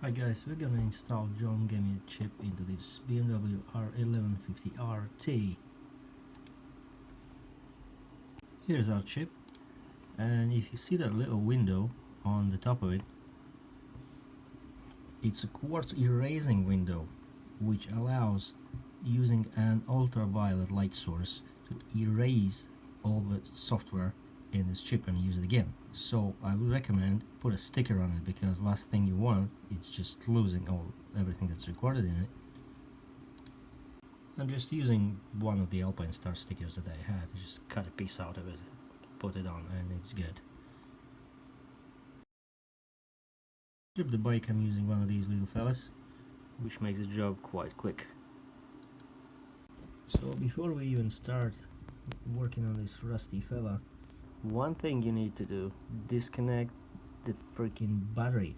Hi guys, we're gonna install John Gemi chip into this BMW R1150RT. Here's our chip, and if you see that little window on the top of it, it's a quartz erasing window which allows using an ultraviolet light source to erase all the software in this chip and use it again. So I would recommend put a sticker on it, because last thing you want is just losing everything that's recorded in it. I'm just using one of the Alpine Star stickers that I had. Just cut a piece out of it, put it on, and it's good. To strip the bike, I'm using one of these little fellas, which makes the job quite quick. So before we even start working on this rusty fella, one thing you need to do: disconnect the freaking battery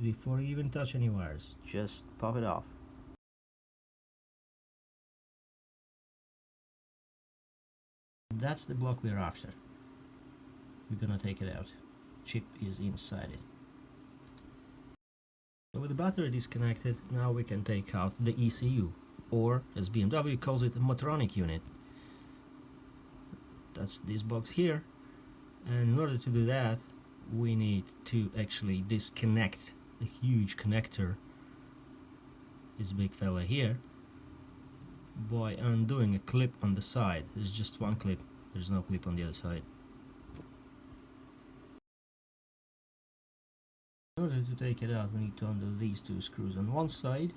before you even touch any wires. Just pop it off. That's the block we're after. We're gonna take it out. Chip is inside it. So with the battery disconnected, now we can take out the ECU, or as BMW calls it, Motronic unit. That's this box here, and in order to do that, we need to actually disconnect the huge connector, this big fella here, by undoing a clip on the side. There's just one clip, there's no clip on the other side. In order to take it out, we need to undo these two screws on one side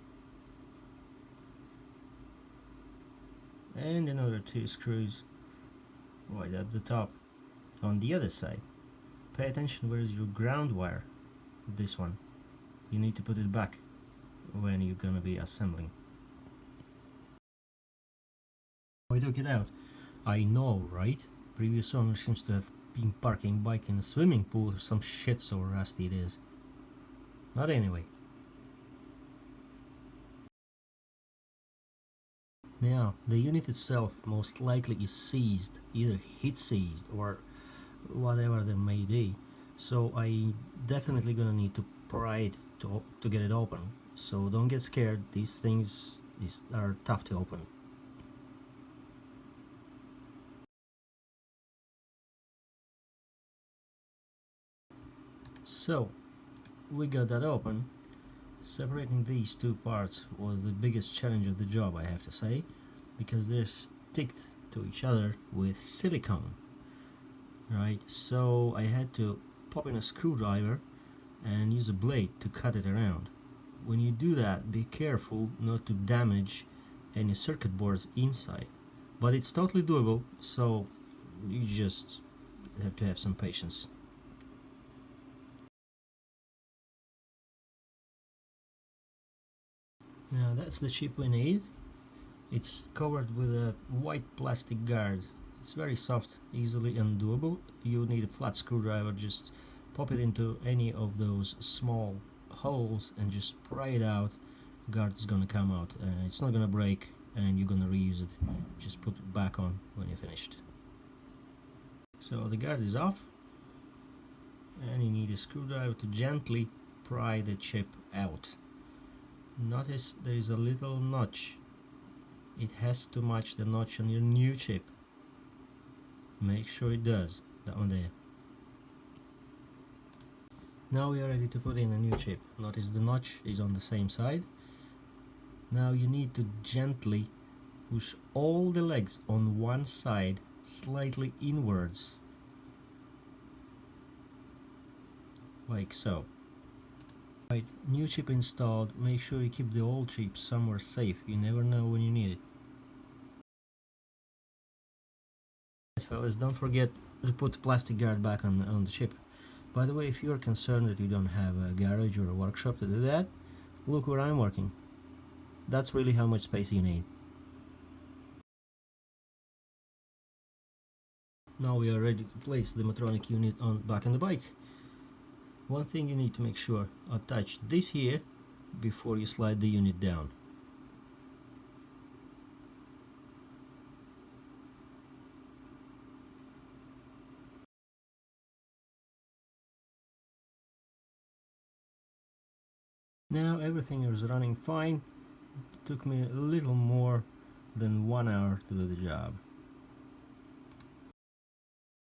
and another two screws right up the top on the other side. Pay attention, where is your ground wire? This one. You need to put it back when you're gonna be assembling. I took it out. I know, right? Previous owner seems to have been parking bike in a swimming pool or some shit, so rusty it is. But anyway. Now, the unit itself most likely is seized, either heat seized or whatever there may be. So I definitely gonna need to pry it to get it open. So don't get scared, these things are tough to open. So we got that open. Separating these two parts was the biggest challenge of the job, I have to say, because they're sticked to each other with silicone, right? So I had to pop in a screwdriver and use a blade to cut it around. When you do that, be careful not to damage any circuit boards inside, but it's totally doable, so you just have to have some patience. Now that's the chip we need. It's covered with a white plastic guard. It's very soft, easily undoable. You need a flat screwdriver, just pop it into any of those small holes and just pry it out. Guard is gonna come out. It's not gonna break, and you're gonna reuse it. Just put it back on when you're finished. So the guard is off, and you need a screwdriver to gently pry the chip out. Notice there is a little notch. It has to match the notch on your new chip. Make sure it does, that one there. Now we are ready to put in a new chip. Notice the notch is on the same side. Now you need to gently push all the legs on one side slightly inwards, like so. Right, new chip installed. Make sure you keep the old chip somewhere safe. You never know when you need it. Fellas, don't forget to put the plastic guard back on the chip. By the way, if you're concerned that you don't have a garage or a workshop to do that, look where I'm working. That's really how much space you need. Now we are ready to place the Motronic unit back on the bike. One thing you need to make sure, attach this here before you slide the unit down. Now everything is running fine. It took me a little more than 1 hour to do the job.